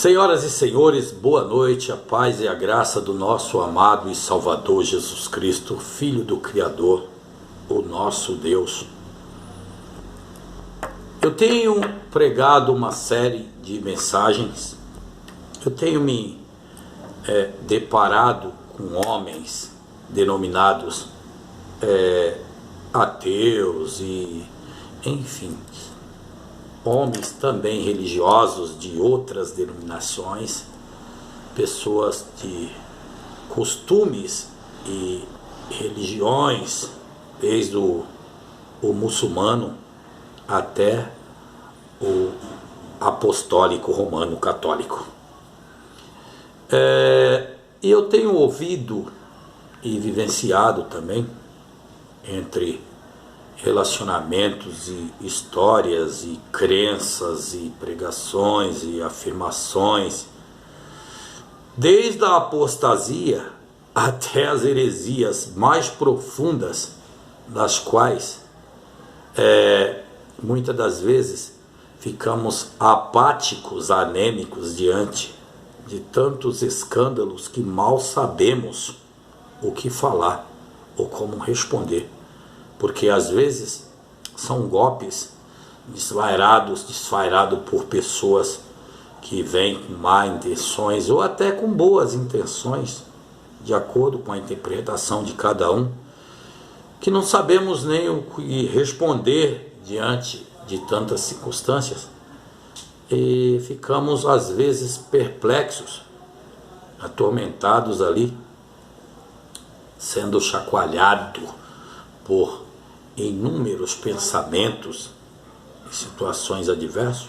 Senhoras e senhores, boa noite, a paz e a graça do nosso amado e Salvador Jesus Cristo, Filho do Criador, o nosso Deus. Eu tenho pregado uma série de mensagens, eu tenho me deparado com homens denominados ateus e, enfim, homens também religiosos de outras denominações, pessoas de costumes e religiões, desde o muçulmano até o apostólico romano católico. E eu tenho ouvido e vivenciado também entre relacionamentos e histórias e crenças e pregações e afirmações, desde a apostasia até as heresias mais profundas, das quais muitas das vezes ficamos apáticos, anêmicos diante de tantos escândalos que mal sabemos o que falar ou como responder. Porque às vezes são golpes desvairados por pessoas que vêm com má intenções ou até com boas intenções, de acordo com a interpretação de cada um, que não sabemos nem o que responder diante de tantas circunstâncias e ficamos às vezes perplexos, atormentados ali, sendo chacoalhado por inúmeros pensamentos e situações adversas.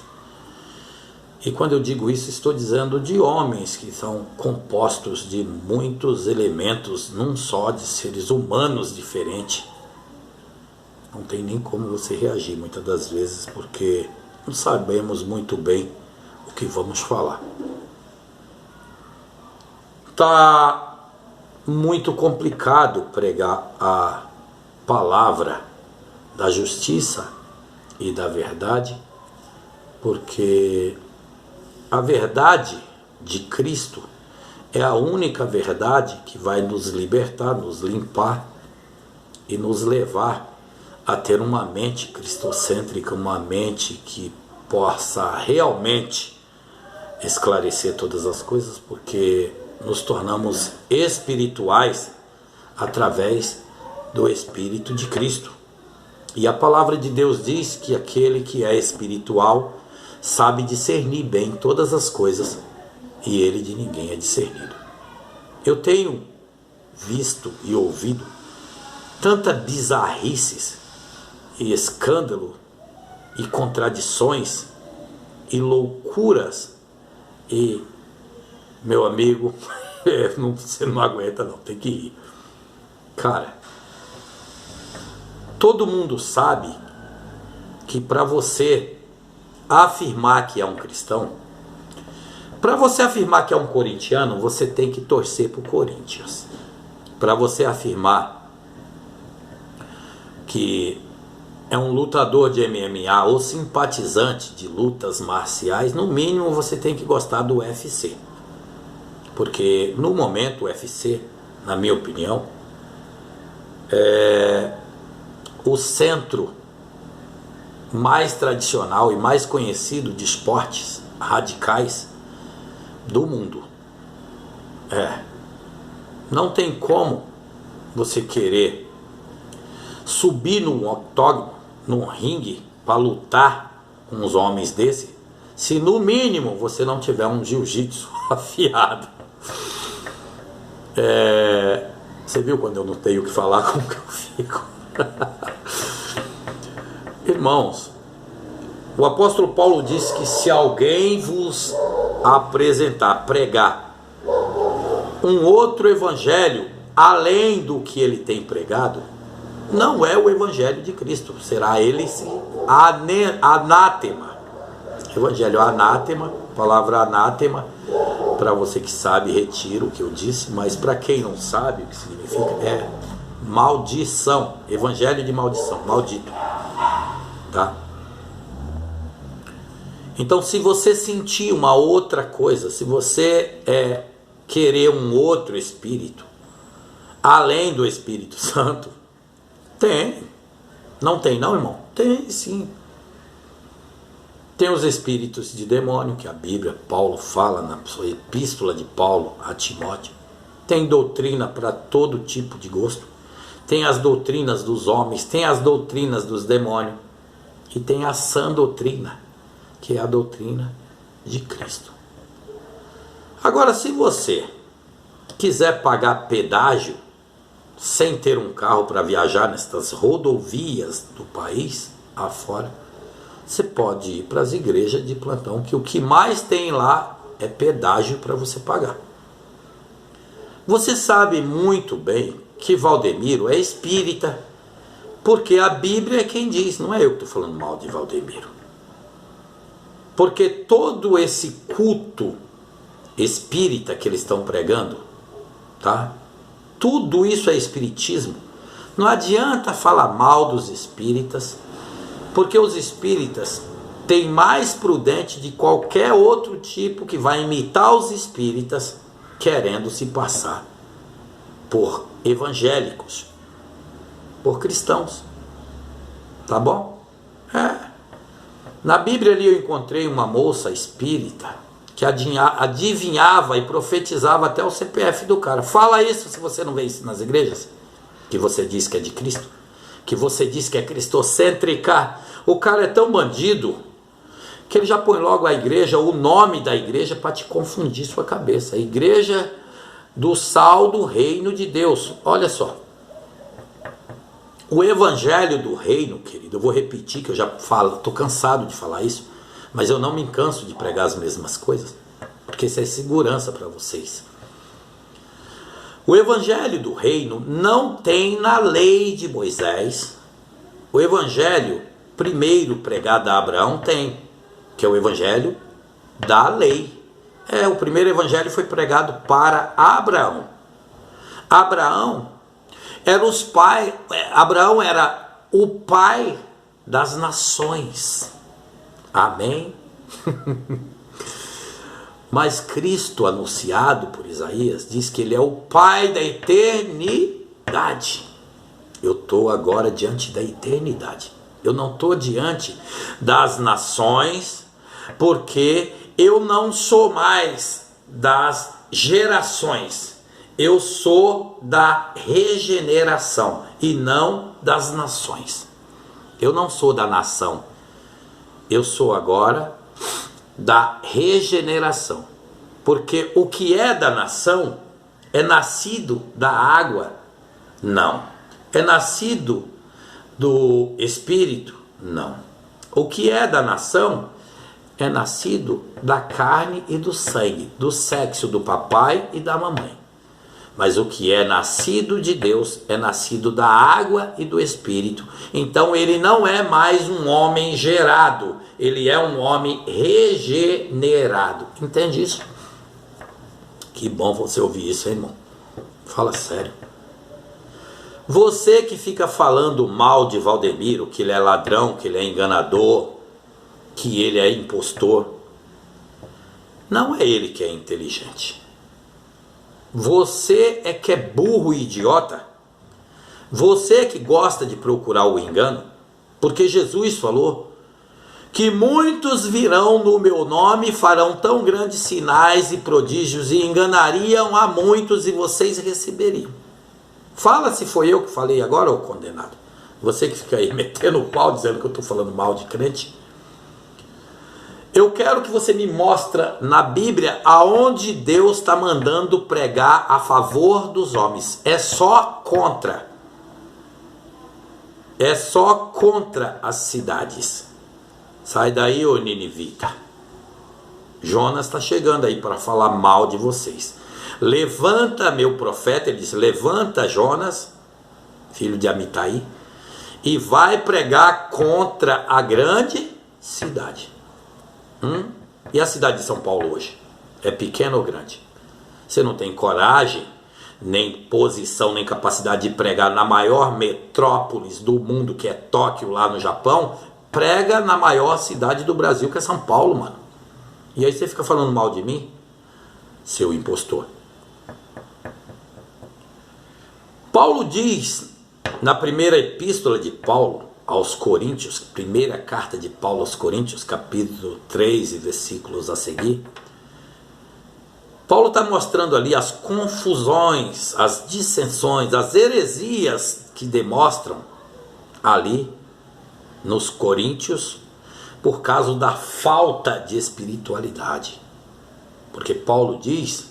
E quando eu digo isso, estou dizendo de homens que são compostos de muitos elementos, num só, de seres humanos diferentes. Não tem nem como você reagir muitas das vezes, porque não sabemos muito bem o que vamos falar. Está muito complicado pregar a palavra da justiça e da verdade, porque a verdade de Cristo é a única verdade que vai nos libertar, nos limpar e nos levar a ter uma mente cristocêntrica, uma mente que possa realmente esclarecer todas as coisas, porque nos tornamos espirituais através do Espírito de Cristo. E a palavra de Deus diz que aquele que é espiritual sabe discernir bem todas as coisas, e ele de ninguém é discernido. Eu tenho visto e ouvido tanta bizarrices e escândalo e contradições e loucuras, e meu amigo, você não aguenta não, tem que rir. Cara, todo mundo sabe que para você afirmar que é um cristão, para você afirmar que é um corintiano, você tem que torcer para o Corinthians. Para você afirmar que é um lutador de MMA ou simpatizante de lutas marciais, no mínimo você tem que gostar do UFC. Porque no momento o UFC, na minha opinião, é o centro mais tradicional e mais conhecido de esportes radicais do mundo. Não tem como você querer subir num octógono, num ringue, para lutar com uns homens desse, se no mínimo você não tiver um jiu-jitsu afiado. Você viu quando eu não tenho o que falar, como que eu fico? Irmãos, o apóstolo Paulo disse que se alguém vos apresentar, pregar um outro evangelho além do que ele tem pregado, não é o evangelho de Cristo, será ele anátema. Evangelho anátema, palavra anátema, para você que sabe, retiro o que eu disse, mas para quem não sabe o que significa, é maldição, evangelho de maldição, maldito, tá? Então, se você sentir uma outra coisa, se você querer um outro espírito, além do Espírito Santo, tem. Não tem não, irmão? Tem sim. Tem os espíritos de demônio, que a Bíblia, Paulo fala na sua epístola de Paulo a Timóteo. Tem doutrina para todo tipo de gosto. Tem as doutrinas dos homens, tem as doutrinas dos demônios. E tem a sã doutrina, que é a doutrina de Cristo. Agora, se você quiser pagar pedágio sem ter um carro para viajar nestas rodovias do país afora, você pode ir para as igrejas de plantão, que o que mais tem lá é pedágio para você pagar. Você sabe muito bem que Valdemiro é espírita, porque a Bíblia é quem diz, não é eu que estou falando mal de Valdemiro. Porque todo esse culto espírita que eles estão pregando, tá? Tudo isso é espiritismo. Não adianta falar mal dos espíritas, porque os espíritas têm mais prudente de qualquer outro tipo que vai imitar os espíritas, querendo se passar por evangélicos, por cristãos. Tá bom? Na Bíblia ali eu encontrei uma moça espírita que adivinhava e profetizava até o CPF do cara. Fala isso se você não vê isso nas igrejas, que você diz que é de Cristo, que você diz que é cristocêntrica. O cara é tão bandido que ele já põe logo a igreja, o nome da igreja, para te confundir sua cabeça. A igreja do sal do reino de Deus. Olha só. O evangelho do reino, querido, eu vou repetir, que eu já falo, estou cansado de falar isso, mas eu não me canso de pregar as mesmas coisas, porque isso é segurança para vocês. O evangelho do reino não tem na lei de Moisés. O evangelho primeiro pregado a Abraão tem, que é o evangelho da lei. O primeiro evangelho foi pregado para Abraão. Abraão era o pai das nações. Amém? Mas Cristo, anunciado por Isaías, diz que ele é o pai da eternidade. Eu estou agora diante da eternidade. Eu não estou diante das nações, porque eu não sou mais das gerações. Eu sou da regeneração e não das nações. Eu não sou da nação. Eu sou agora da regeneração. Porque o que é da nação é nascido da água? Não. É nascido do Espírito? Não. O que é da nação é nascido da carne e do sangue, do sexo do papai e da mamãe. Mas o que é nascido de Deus é nascido da água e do Espírito. Então ele não é mais um homem gerado, ele é um homem regenerado. Entende isso? Que bom você ouvir isso, hein, irmão? Fala sério. Você que fica falando mal de Valdemiro, que ele é ladrão, que ele é enganador, que ele é impostor, não é ele que é inteligente. Você é que é burro e idiota. Você que gosta de procurar o engano, porque Jesus falou que muitos virão no meu nome e farão tão grandes sinais e prodígios e enganariam a muitos e vocês receberiam. Fala se foi eu que falei agora, ô condenado. Você que fica aí metendo o pau dizendo que eu estou falando mal de crente. Eu quero que você me mostre na Bíblia aonde Deus está mandando pregar a favor dos homens. É só contra. É só contra as cidades. Sai daí, ô Ninivita. Jonas está chegando aí para falar mal de vocês. Levanta, meu profeta, ele diz, levanta Jonas, filho de Amitai, e vai pregar contra a grande cidade. E a cidade de São Paulo hoje? É pequena ou grande? Você não tem coragem, nem posição, nem capacidade de pregar na maior metrópolis do mundo, que é Tóquio, lá no Japão, prega na maior cidade do Brasil, que é São Paulo, mano. E aí você fica falando mal de mim, seu impostor. Paulo diz, na primeira epístola de Paulo aos Coríntios, primeira carta de Paulo aos Coríntios, capítulo 3 e versículos a seguir, Paulo está mostrando ali as confusões, as dissensões, as heresias que demonstram ali nos Coríntios por causa da falta de espiritualidade. Porque Paulo diz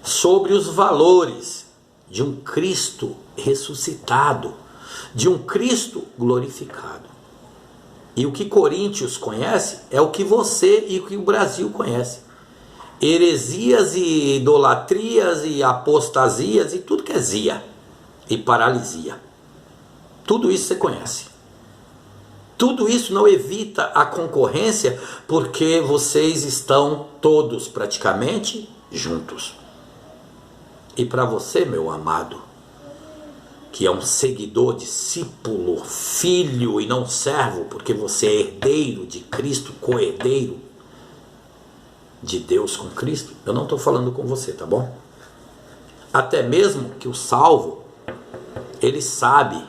sobre os valores de um Cristo ressuscitado, de um Cristo glorificado. E o que Coríntios conhece é o que você e o que o Brasil conhece. Heresias e idolatrias e apostasias e tudo que é zia e paralisia. Tudo isso você conhece. Tudo isso não evita a concorrência, porque vocês estão todos praticamente juntos. E para você, meu amado, que é um seguidor, discípulo, filho e não servo, porque você é herdeiro de Cristo, co-herdeiro de Deus com Cristo, eu não estou falando com você, tá bom? Até mesmo que o salvo, ele sabe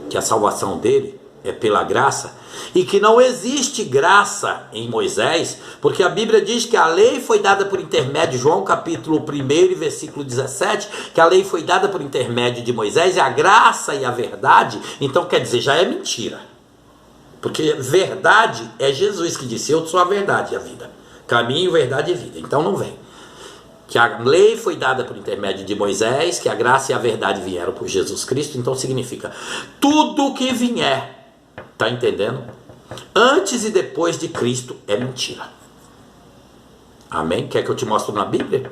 que a salvação dele é pela graça, e que não existe graça em Moisés, porque a Bíblia diz que a lei foi dada por intermédio, João capítulo 1 e versículo 17, que a lei foi dada por intermédio de Moisés, e a graça e a verdade, então quer dizer, já é mentira, porque verdade é Jesus que disse, eu sou a verdade e a vida, caminho, verdade e vida, então não vem. Que a lei foi dada por intermédio de Moisés, que a graça e a verdade vieram por Jesus Cristo, então significa, tudo que vier, tá entendendo? Antes e depois de Cristo é mentira. Amém? Quer que eu te mostre na Bíblia?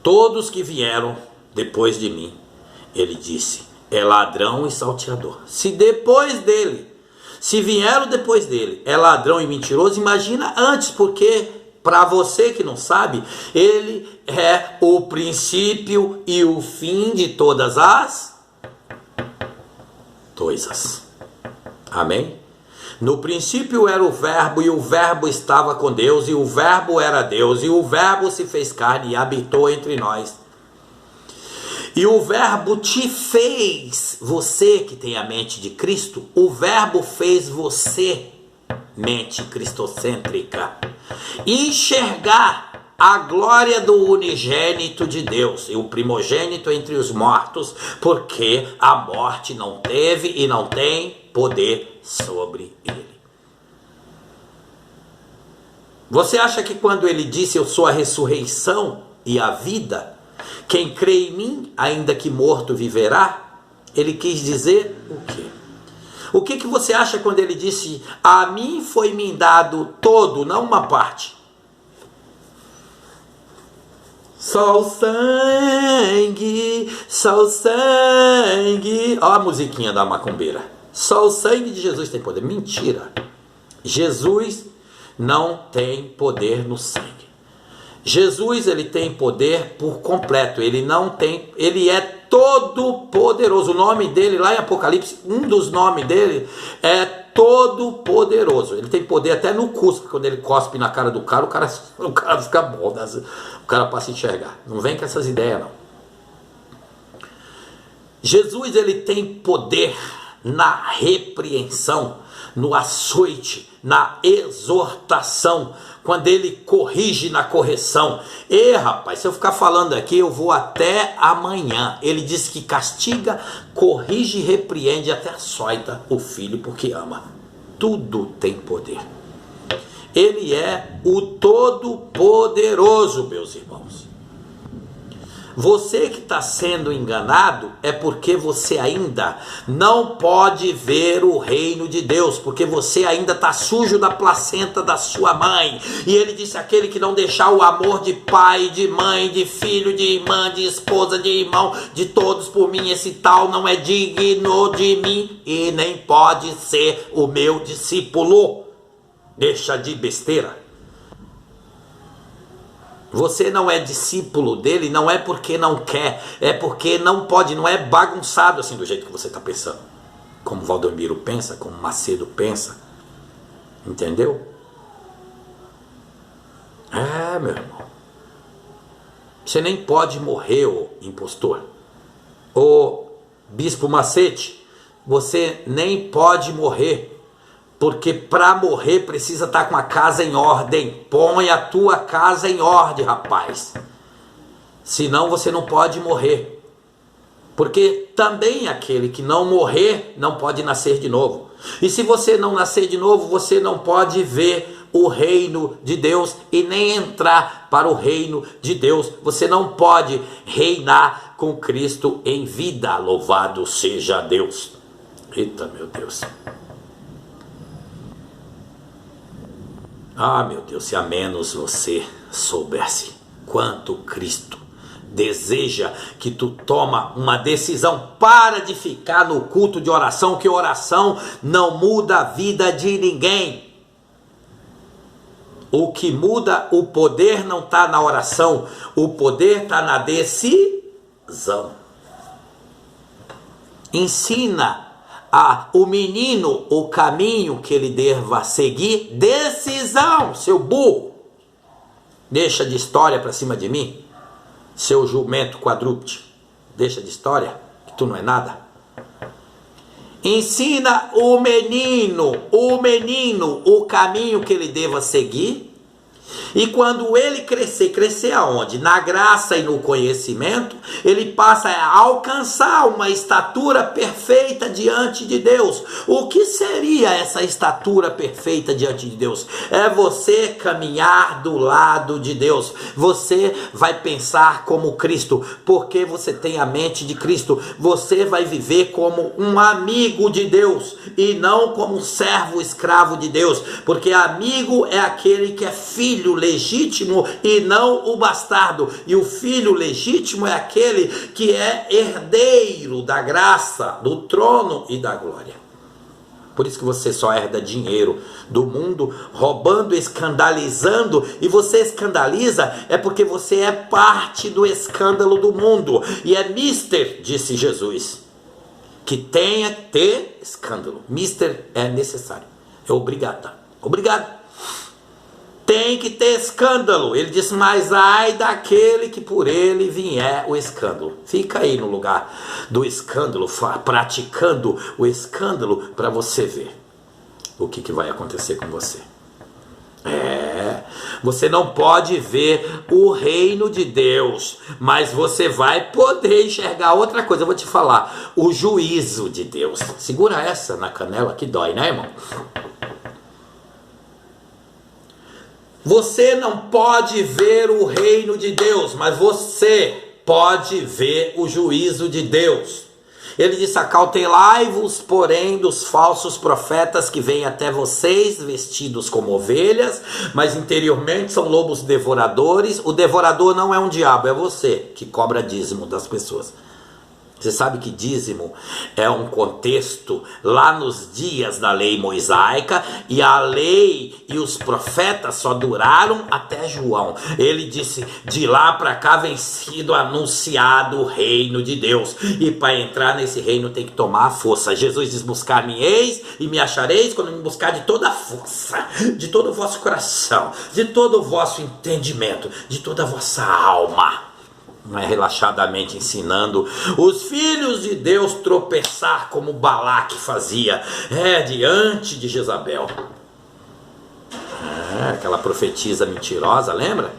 Todos que vieram depois de mim, ele disse, é ladrão e salteador. Se vieram depois dele, é ladrão e mentiroso, imagina antes, porque para você que não sabe, ele é o princípio e o fim de todas as coisas. Amém? No princípio era o verbo, e o verbo estava com Deus, e o verbo era Deus, e o verbo se fez carne e habitou entre nós. E o verbo te fez, você que tem a mente de Cristo, o verbo fez você, mente cristocêntrica, enxergar a glória do unigênito de Deus, e o primogênito entre os mortos, porque a morte não teve e não tem poder sobre ele. Você acha que quando ele disse, eu sou a ressurreição e a vida, quem crê em mim, ainda que morto, viverá? Ele quis dizer o quê? O que você acha quando ele disse, a mim foi-me dado todo, não uma parte? Só o sangue, só o sangue. Olha a musiquinha da macumbeira. Só o sangue de Jesus tem poder. Mentira. Jesus não tem poder no sangue. Jesus, ele tem poder por completo. Ele não tem, ele é todo poderoso. O nome dele lá em Apocalipse, um dos nomes dele é todo poderoso. Ele tem poder até no cuspe. Quando ele cospe na cara do cara, o cara fica bom. O cara passa a enxergar. Não vem com essas ideias, não. Jesus, ele tem poder na repreensão, no açoite, na exortação, quando ele corrige na correção. Rapaz, se eu ficar falando aqui, eu vou até amanhã. Ele diz que castiga, corrige e repreende, até açoita o filho, porque ama. Tudo tem poder. Ele é o Todo-Poderoso, meus irmãos. Você que está sendo enganado é porque você ainda não pode ver o reino de Deus, porque você ainda está sujo da placenta da sua mãe. E ele disse, aquele que não deixar o amor de pai, de mãe, de filho, de irmã, de esposa, de irmão, de todos por mim, esse tal não é digno de mim e nem pode ser o meu discípulo. Deixa de besteira. Você não é discípulo dele, não é porque não quer, é porque não pode, não é bagunçado assim do jeito que você está pensando. Como Valdomiro pensa, como Macedo pensa. Entendeu? Meu irmão. Você nem pode morrer, ô impostor. Ô Bispo Macete, você nem pode morrer. Porque para morrer precisa estar com a casa em ordem. Põe a tua casa em ordem, rapaz. Senão você não pode morrer. Porque também aquele que não morrer não pode nascer de novo. E se você não nascer de novo, você não pode ver o reino de Deus e nem entrar para o reino de Deus. Você não pode reinar com Cristo em vida. Louvado seja Deus. Eita, meu Deus. Meu Deus, se a menos você soubesse quanto Cristo deseja que tu toma uma decisão. Para de ficar no culto de oração, que oração não muda a vida de ninguém. O que muda, o poder não está na oração, o poder está na decisão. Ensina o menino o caminho que ele deva seguir. Decisão, seu burro. Deixa de história para cima de mim, seu jumento quadrúpede. Deixa de história, que tu não é nada. Ensina o menino o caminho que ele deva seguir. E quando ele crescer aonde? Na graça e no conhecimento, ele passa a alcançar uma estatura perfeita diante de Deus. O que seria essa estatura perfeita diante de Deus? É você caminhar do lado de Deus. Você vai pensar como Cristo, porque você tem a mente de Cristo. Você vai viver como um amigo de Deus e não como um servo escravo de Deus, porque amigo é aquele que é filho legítimo e não o bastardo. E o filho legítimo é aquele que é herdeiro da graça, do trono e da glória. Por isso que você só herda dinheiro do mundo, roubando, escandalizando. E você escandaliza é porque você é parte do escândalo do mundo. E é mister, disse Jesus, que tenha que ter escândalo. Mister é necessário, é obrigado. Obrigado. Tem que ter escândalo. Ele disse, mas ai daquele que por ele vier o escândalo. Fica aí no lugar do escândalo, praticando o escândalo, para você ver o que vai acontecer com você. Você não pode ver o reino de Deus, mas você vai poder enxergar outra coisa. Eu vou te falar, o juízo de Deus. Segura essa na canela que dói, né, irmão? Você não pode ver o reino de Deus, mas você pode ver o juízo de Deus. Ele disse, acautelai-vos, porém, dos falsos profetas que vêm até vocês vestidos como ovelhas, mas interiormente são lobos devoradores. O devorador não é um diabo, é você que cobra dízimo das pessoas. Você sabe que dízimo é um contexto lá nos dias da lei mosaica, e a lei e os profetas só duraram até João. Ele disse, de lá para cá vem sido anunciado o reino de Deus, e para entrar nesse reino tem que tomar a força. Jesus diz, buscar-me-eis e me achareis quando me buscar de toda a força, de todo o vosso coração, de todo o vosso entendimento, de toda a vossa alma. Não é relaxadamente ensinando os filhos de Deus tropeçar como Balaque fazia, diante de Jezabel. Aquela profetisa mentirosa, lembra?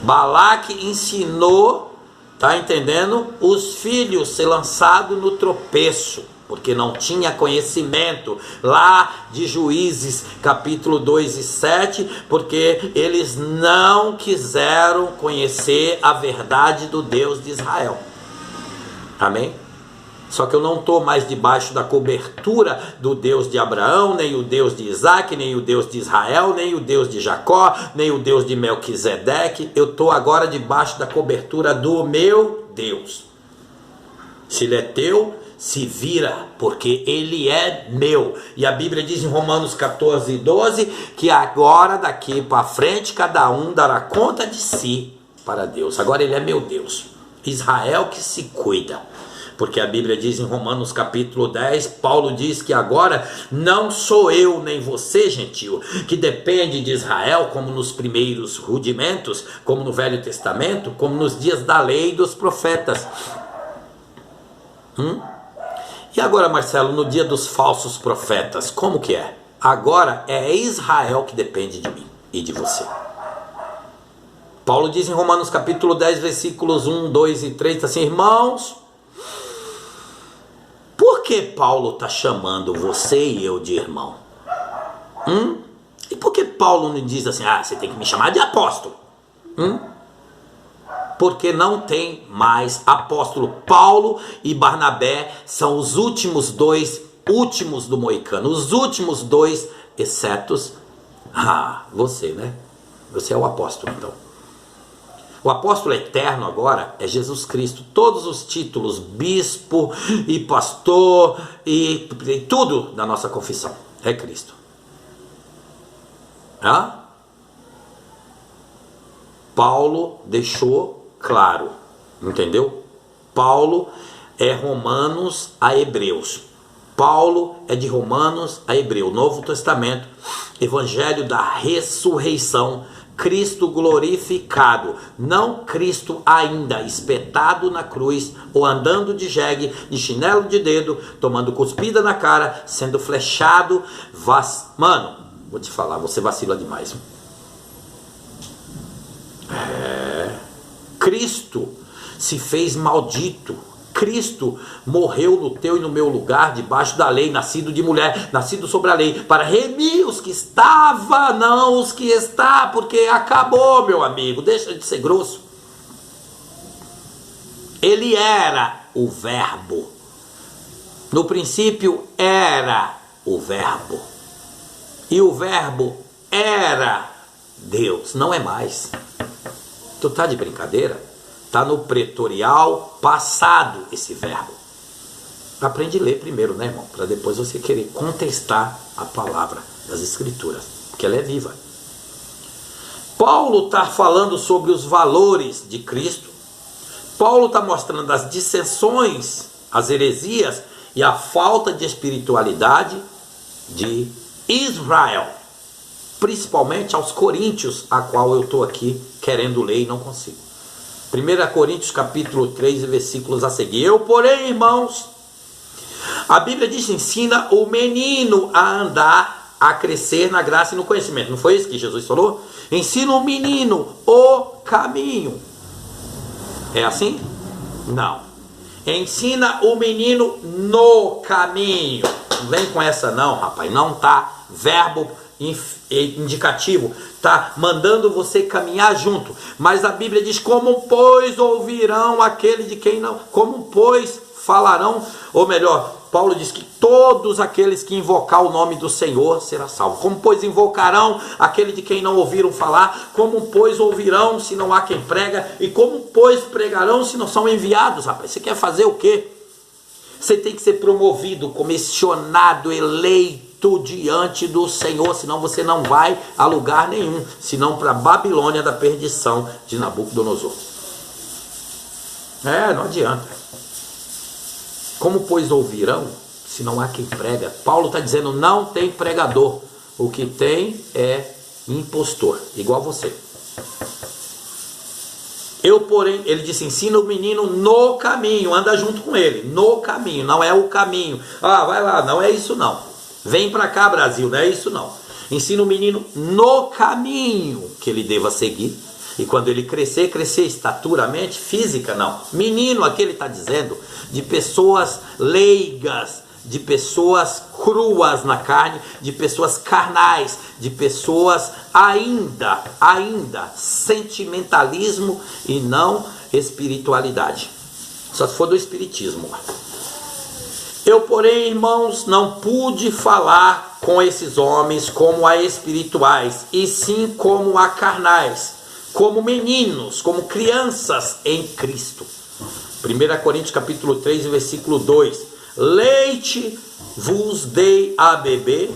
Balaque ensinou, tá entendendo? Os filhos ser lançados no tropeço, porque não tinha conhecimento, lá de Juízes, capítulo 2 e 7, porque eles não quiseram conhecer a verdade do Deus de Israel. Amém? Só que eu não estou mais debaixo da cobertura do Deus de Abraão, nem o Deus de Isaac, nem o Deus de Israel, nem o Deus de Jacó, nem o Deus de Melquisedeque. Eu estou agora debaixo da cobertura do meu Deus. Se ele é teu, se vira, porque ele é meu. E a Bíblia diz em Romanos 14, 12, que agora daqui para frente cada um dará conta de si para Deus. Agora ele é meu Deus. Israel que se cuida. Porque a Bíblia diz em Romanos capítulo 10, Paulo diz que agora não sou eu nem você, gentil, que depende de Israel, como nos primeiros rudimentos, como no Velho Testamento, como nos dias da lei e dos profetas. E agora, Marcelo, no dia dos falsos profetas, como que é? Agora é Israel que depende de mim e de você. Paulo diz em Romanos capítulo 10, versículos 1, 2 e 3, assim, irmãos, por que Paulo está chamando você e eu de irmão? E por que Paulo não diz assim, você tem que me chamar de apóstolo? Porque não tem mais apóstolo. Paulo e Barnabé são os últimos do Moicano, os últimos dois excetos. Você, né? Você é o apóstolo, então. O apóstolo eterno agora é Jesus Cristo. Todos os títulos, bispo e pastor e tudo da nossa confissão é Cristo. Paulo deixou claro, entendeu? Paulo é Romanos a Hebreus. Paulo é de Romanos a Hebreu. Novo Testamento, Evangelho da ressurreição, Cristo glorificado, não Cristo ainda espetado na cruz, ou andando de jegue, de chinelo de dedo, tomando cuspida na cara, sendo flechado. Mano, vou te falar, você vacila demais. Cristo se fez maldito. Cristo morreu no teu e no meu lugar, debaixo da lei, nascido de mulher, nascido sobre a lei, para remir os que estava, não os que está, porque acabou, meu amigo, deixa de ser grosso. Ele era o verbo. No princípio era o verbo. E o verbo era Deus, não é mais. Tu tá de brincadeira? Está no preterial passado esse verbo. Aprende a ler primeiro, né, irmão? Para depois você querer contestar a palavra das Escrituras, porque ela é viva. Paulo está falando sobre os valores de Cristo. Paulo está mostrando as dissensões, as heresias e a falta de espiritualidade de Israel, principalmente aos coríntios, a qual eu estou aqui querendo ler e não consigo. 1 Coríntios capítulo 3, versículos a seguir. Eu, porém, irmãos, a Bíblia diz, ensina o menino a andar, a crescer na graça e no conhecimento. Não foi isso que Jesus falou? Ensina o menino o caminho. É assim? Não. Ensina o menino no caminho. Não vem com essa não, rapaz. Não tá verbo indicativo, tá mandando você caminhar junto. Mas a Bíblia diz, como pois ouvirão aquele de quem não, como pois falarão, ou melhor, Paulo diz que todos aqueles que invocar o nome do Senhor será salvo. Como pois invocarão aquele de quem não ouviram falar? Como pois ouvirão se não há quem prega? E como pois pregarão se não são enviados? Rapaz, você quer fazer o quê? Você tem que ser promovido, comissionado, eleito diante do Senhor, senão você não vai a lugar nenhum, senão para a Babilônia da perdição de Nabucodonosor. Não adianta. Como pois ouvirão, se não há quem prega? Paulo está dizendo, não tem pregador, o que tem é impostor, igual você. Eu, porém, ele disse, ensina o menino no caminho, anda junto com ele, no caminho, não é o caminho. Vai lá, não é isso não. Vem para cá, Brasil, não é isso não. Ensina o menino no caminho que ele deva seguir. E quando ele crescer estaturamente, física não. Menino, aqui ele está dizendo, de pessoas leigas, de pessoas cruas na carne, de pessoas carnais, de pessoas ainda, sentimentalismo e não espiritualidade. Só se for do espiritismo. Eu, porém, irmãos, não pude falar com esses homens como a espirituais, e sim como a carnais, como meninos, como crianças em Cristo. 1 Coríntios capítulo 3, versículo 2. leite vos dei a beber,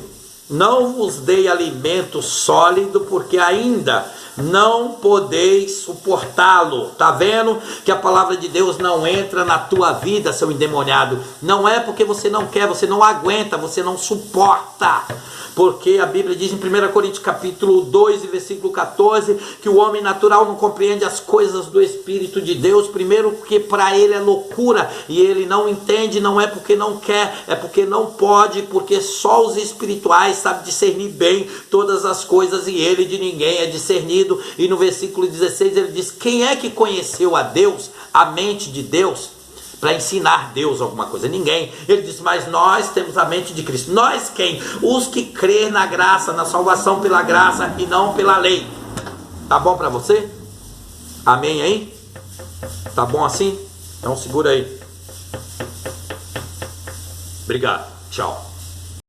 não vos dei alimento sólido, porque ainda não podeis suportá-lo. Tá vendo que a palavra de Deus não entra na tua vida, seu endemoniado? Não é porque você não quer, você não aguenta, você não suporta. Porque a Bíblia diz em 1 Coríntios capítulo 2 e versículo 14, que o homem natural não compreende as coisas do Espírito de Deus, primeiro porque para ele é loucura, e ele não entende, não é porque não quer, é porque não pode, porque só os espirituais sabem discernir bem todas as coisas, e ele de ninguém é discernido. E no versículo 16 ele diz: quem é que conheceu a Deus, a mente de Deus, para ensinar Deus alguma coisa? Ninguém. Ele diz: mas nós temos a mente de Cristo. Nós quem? Os que crêem na graça, na salvação pela graça e não pela lei. Tá bom para você? Amém aí? Tá bom assim? Então segura aí. Obrigado. Tchau.